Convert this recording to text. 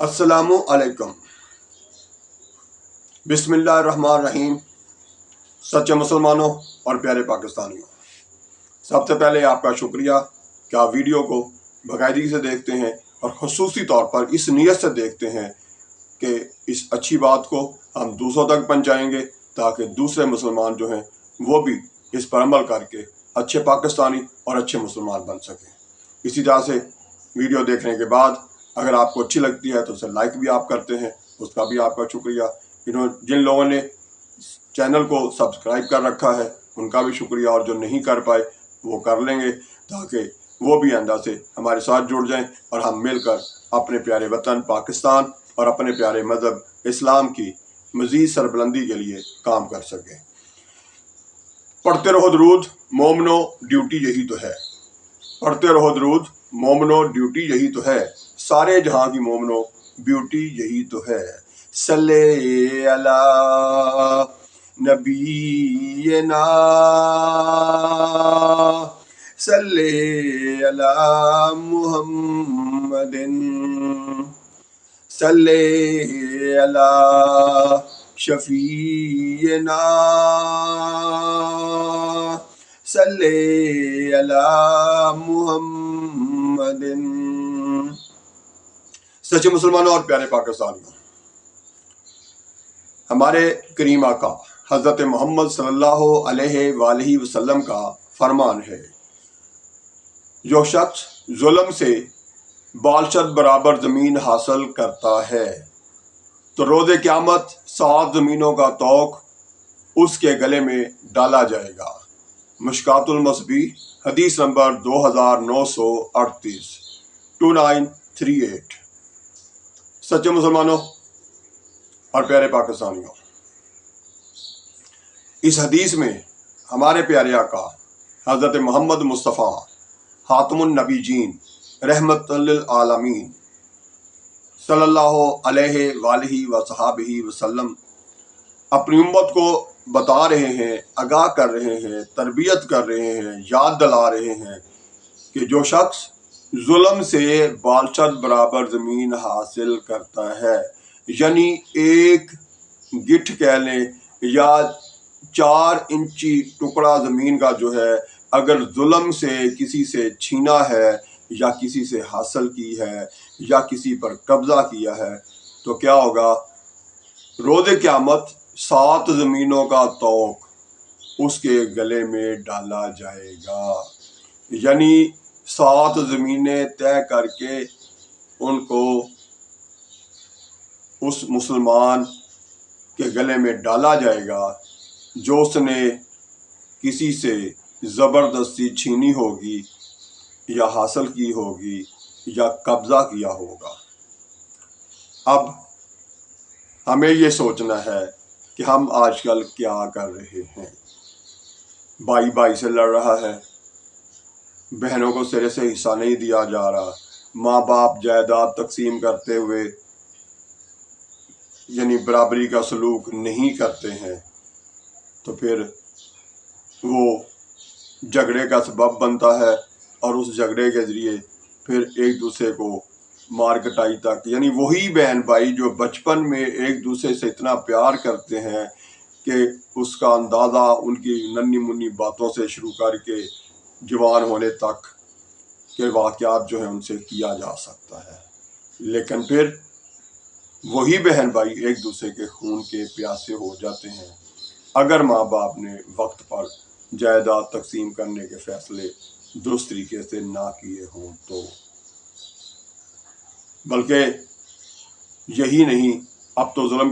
السلام علیکم، بسم اللہ الرحمن الرحیم۔ سچے مسلمانوں اور پیارے پاکستانیوں، سب سے پہلے آپ کا شکریہ کہ آپ ویڈیو کو باقاعدگی سے دیکھتے ہیں اور خصوصی طور پر اس نیت سے دیکھتے ہیں کہ اس اچھی بات کو ہم دوسروں تک پہنچائیں گے تاکہ دوسرے مسلمان جو ہیں وہ بھی اس پر عمل کر کے اچھے پاکستانی اور اچھے مسلمان بن سکیں۔ اسی طرح سے ویڈیو دیکھنے کے بعد اگر آپ کو اچھی لگتی ہے تو اسے لائک بھی آپ کرتے ہیں، اس کا بھی آپ کا شکریہ۔ جن لوگوں نے چینل کو سبسکرائب کر رکھا ہے ان کا بھی شکریہ، اور جو نہیں کر پائے وہ کر لیں گے تاکہ وہ بھی آئندہ سے ہمارے ساتھ جڑ جائیں اور ہم مل کر اپنے پیارے وطن پاکستان اور اپنے پیارے مذہب اسلام کی مزید سربلندی کے لیے کام کر سکیں۔ پڑھتے رہو درود مومنو، ڈیوٹی یہی تو ہے۔ پڑھتے رہو درود مومنو، ڈیوٹی یہی تو ہے، سارے جہاں کی مومنو بیوٹی یہی تو ہے۔ صلی علی نبینا، صلی علی محمد، صلی علی شفیعنا، صلی علی محمد۔ سچے مسلمانوں اور پیارے پاکستانیوں، ہمارے کریم آقا حضرت محمد صلی اللہ علیہ وآلہ وسلم کا فرمان ہے، جو شخص ظلم سے بالشت برابر زمین حاصل کرتا ہے تو روز قیامت 7 زمینوں کا طوق اس کے گلے میں ڈالا جائے گا۔ مشکات المصبیح حدیث نمبر 2938 2938۔ سچے مسلمانوں اور پیارے پاکستانیوں، اس حدیث میں ہمارے پیارے آقا حضرت محمد مصطفیٰ خاتم النبیین رحمت للعالمین صلی اللہ علیہ وآلہ وصحابہ وسلم اپنی امت کو بتا رہے ہیں، آگاہ کر رہے ہیں، تربیت کر رہے ہیں، یاد دلا رہے ہیں کہ جو شخص ظلم سے بالشت برابر زمین حاصل کرتا ہے، یعنی ایک گٹھ کہہ لیں یا 4 انچی ٹکڑا زمین کا جو ہے، اگر ظلم سے کسی سے چھینا ہے یا کسی سے حاصل کی ہے یا کسی پر قبضہ کیا ہے تو کیا ہوگا؟ روز قیامت 7 زمینوں کا طوق اس کے گلے میں ڈالا جائے گا، یعنی 7 زمینیں طے کر کے ان کو اس مسلمان کے گلے میں ڈالا جائے گا جو اس نے کسی سے زبردستی چھینی ہوگی یا حاصل کی ہوگی یا قبضہ کیا ہوگا۔ اب ہمیں یہ سوچنا ہے کہ ہم آج کل کیا کر رہے ہیں۔ بھائی بھائی سے لڑ رہا ہے، بہنوں کو سرے سے حصہ نہیں دیا جا رہا، ماں باپ جائیداد تقسیم کرتے ہوئے یعنی برابری کا سلوک نہیں کرتے ہیں، تو پھر وہ جھگڑے کا سبب بنتا ہے اور اس جھگڑے کے ذریعے پھر ایک دوسرے کو مار کٹائی تک، یعنی وہی بہن بھائی جو بچپن میں ایک دوسرے سے اتنا پیار کرتے ہیں کہ اس کا اندازہ ان کی ننھی منھی باتوں سے شروع کر کے جوان ہونے تک کے واقعات جو ہیں ان سے کیا جا سکتا ہے، لیکن پھر وہی بہن بھائی ایک دوسرے کے خون کے پیاسے ہو جاتے ہیں اگر ماں باپ نے وقت پر جائیداد تقسیم کرنے کے فیصلے درست طریقے سے نہ کیے ہوں تو۔ بلکہ یہی نہیں، اب تو ظلم